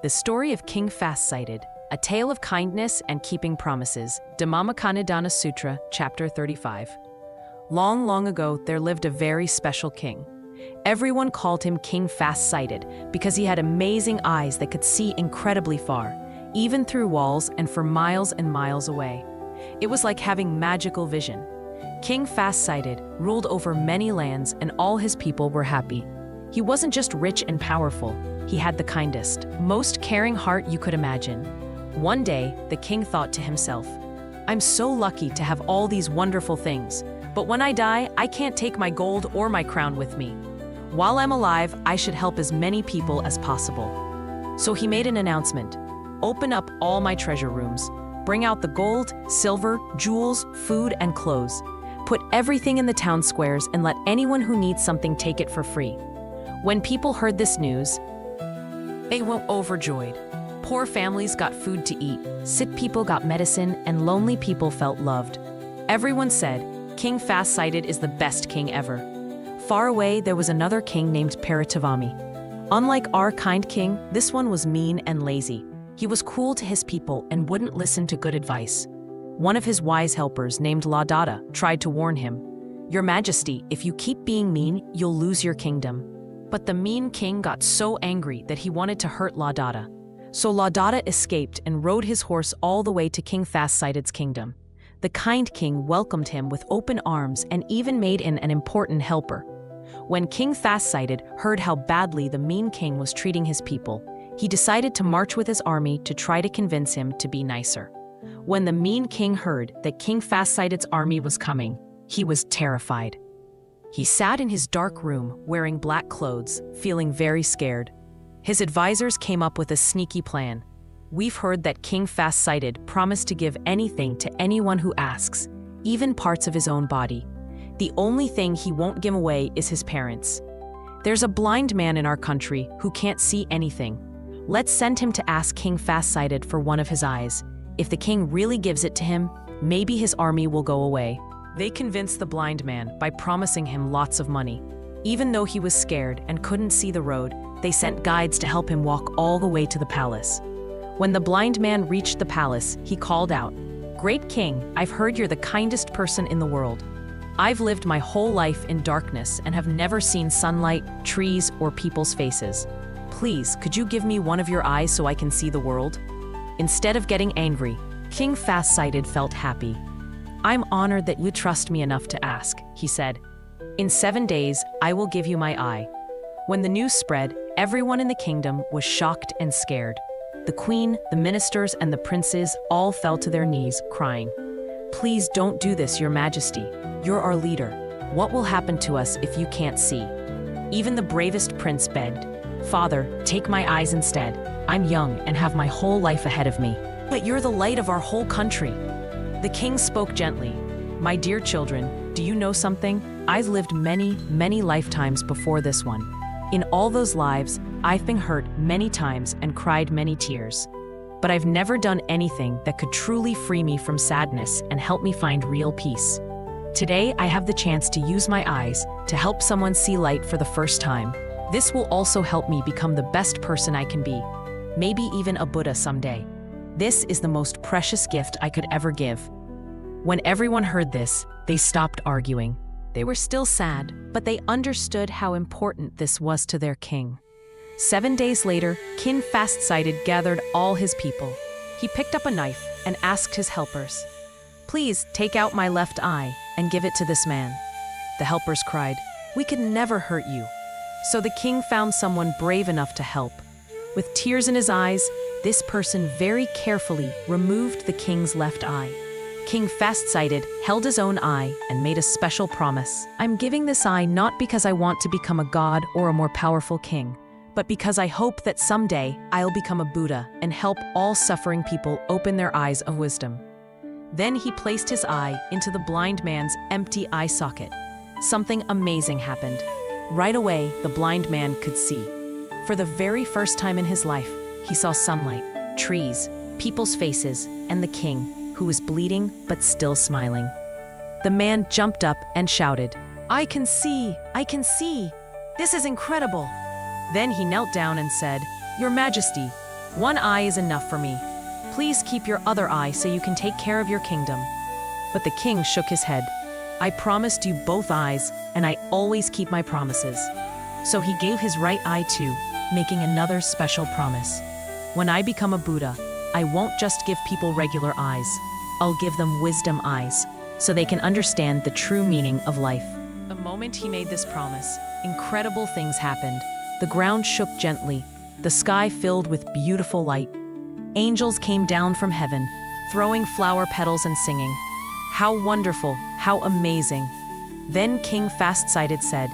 The story of King Fast-Sighted, a tale of kindness and keeping promises. Damamukanidana Sutra, chapter 35. Long, long ago, there lived a very special king. Everyone called him King Fast-Sighted because he had amazing eyes that could see incredibly far, even through walls and for miles and miles away. It was like having magical vision. King Fast-Sighted ruled over many lands and all his people were happy. He wasn't just rich and powerful, he had the kindest, most caring heart you could imagine. One day, the king thought to himself, "I'm so lucky to have all these wonderful things, but when I die, I can't take my gold or my crown with me. While I'm alive, I should help as many people as possible." So he made an announcement. "Open up all my treasure rooms. Bring out the gold, silver, jewels, food, and clothes. Put everything in the town squares and let anyone who needs something take it for free." When people heard this news, they were overjoyed. Poor families got food to eat, sick people got medicine, and lonely people felt loved. Everyone said, "King Fast-Sighted is the best king ever." Far away, there was another king named Paritavami. Unlike our kind king, this one was mean and lazy. He was cruel to his people and wouldn't listen to good advice. One of his wise helpers, named Laudata, tried to warn him, "Your Majesty, if you keep being mean, you'll lose your kingdom." But the mean king got so angry that he wanted to hurt Laudata. So Laudata escaped and rode his horse all the way to King Fast-Sighted's kingdom. The kind king welcomed him with open arms and even made him an important helper. When King Fast-Sighted heard how badly the mean king was treating his people, he decided to march with his army to try to convince him to be nicer. When the mean king heard that King Fast-Sighted's army was coming, he was terrified. He sat in his dark room, wearing black clothes, feeling very scared. His advisors came up with a sneaky plan. "We've heard that King Fast-Sighted promised to give anything to anyone who asks, even parts of his own body. The only thing he won't give away is his parents. There's a blind man in our country who can't see anything. Let's send him to ask King Fast-Sighted for one of his eyes. If the king really gives it to him, maybe his army will go away." They convinced the blind man by promising him lots of money. Even though he was scared and couldn't see the road, they sent guides to help him walk all the way to the palace. When the blind man reached the palace, he called out, "Great king, I've heard you're the kindest person in the world. I've lived my whole life in darkness and have never seen sunlight, trees, or people's faces. Please, could you give me one of your eyes so I can see the world?" Instead of getting angry, King Fast-Sighted felt happy. "I'm honored that you trust me enough to ask," he said. "In 7 days, I will give you my eye." When the news spread, everyone in the kingdom was shocked and scared. The queen, the ministers, and the princes all fell to their knees, crying, "Please don't do this, Your Majesty. You're our leader. What will happen to us if you can't see?" Even the bravest prince begged, "Father, take my eyes instead. I'm young and have my whole life ahead of me. But you're the light of our whole country." The king spoke gently, "My dear children, do you know something? I've lived many, many lifetimes before this one. In all those lives, I've been hurt many times and cried many tears. But I've never done anything that could truly free me from sadness and help me find real peace. Today, I have the chance to use my eyes to help someone see light for the first time. This will also help me become the best person I can be, maybe even a Buddha someday. This is the most precious gift I could ever give." When everyone heard this, they stopped arguing. They were still sad, but they understood how important this was to their king. 7 days later, King Fast-Sighted gathered all his people. He picked up a knife and asked his helpers, "Please take out my left eye and give it to this man." The helpers cried, "We could never hurt you." So the king found someone brave enough to help. With tears in his eyes, this person very carefully removed the king's left eye. King Fast-Sighted held his own eye and made a special promise. "I'm giving this eye not because I want to become a god or a more powerful king, but because I hope that someday I'll become a Buddha and help all suffering people open their eyes of wisdom." Then he placed his eye into the blind man's empty eye socket. Something amazing happened. Right away, the blind man could see. For the very first time in his life, he saw sunlight, trees, people's faces, and the king, who was bleeding but still smiling. The man jumped up and shouted, "I can see! I can see! This is incredible!" Then he knelt down and said, "Your Majesty, One eye is enough for me. Please keep your other eye so you can take care of your kingdom." But the king shook his head. "I promised you both eyes, and I always keep my promises." So he gave his right eye too, making another special promise. "When I become a Buddha, I won't just give people regular eyes. I'll give them wisdom eyes, so they can understand the true meaning of life." The moment he made this promise, incredible things happened. The ground shook gently, the sky filled with beautiful light. Angels came down from heaven, throwing flower petals and singing. How wonderful, how amazing. Then King Fast-Sighted said,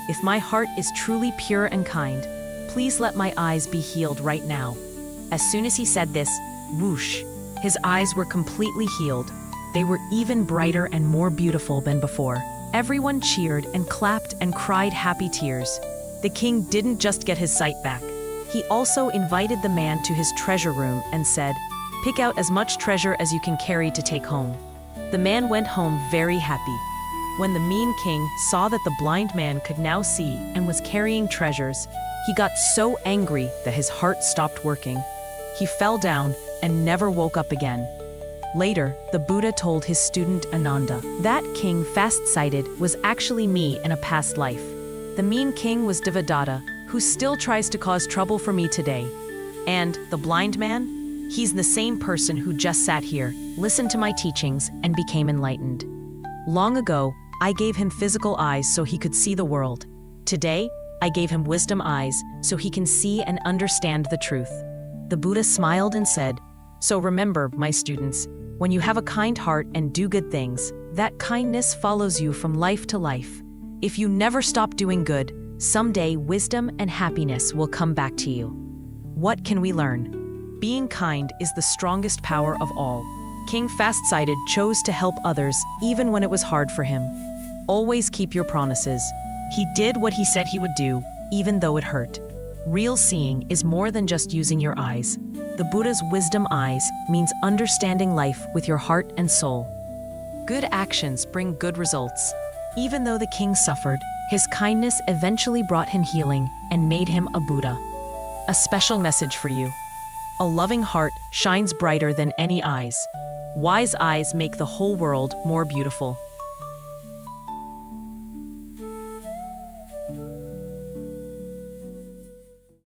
"If my heart is truly pure and kind, please let my eyes be healed right now." As soon as he said this, whoosh, his eyes were completely healed. They were even brighter and more beautiful than before. Everyone cheered and clapped and cried happy tears. The king didn't just get his sight back. He also invited the man to his treasure room and said, "Pick out as much treasure as you can carry to take home." The man went home very happy. When the mean king saw that the blind man could now see and was carrying treasures, he got so angry that his heart stopped working. He fell down and never woke up again. Later, the Buddha told his student Ananda, "That king Fast-Sighted was actually me in a past life. The mean king was Devadatta, who still tries to cause trouble for me today. And the blind man? He's the same person who just sat here, listened to my teachings, and became enlightened. Long ago, I gave him physical eyes so he could see the world. Today, I gave him wisdom eyes so he can see and understand the truth." The Buddha smiled and said, "So remember, my students, when you have a kind heart and do good things, that kindness follows you from life to life. If you never stop doing good, someday wisdom and happiness will come back to you." What can we learn? Being kind is the strongest power of all. King Fast-Sighted chose to help others even when it was hard for him. Always keep your promises. He did what he said he would do, even though it hurt. Real seeing is more than just using your eyes. The Buddha's wisdom eyes means understanding life with your heart and soul. Good actions bring good results. Even though the king suffered, his kindness eventually brought him healing and made him a Buddha. A special message for you. A loving heart shines brighter than any eyes. Wise eyes make the whole world more beautiful.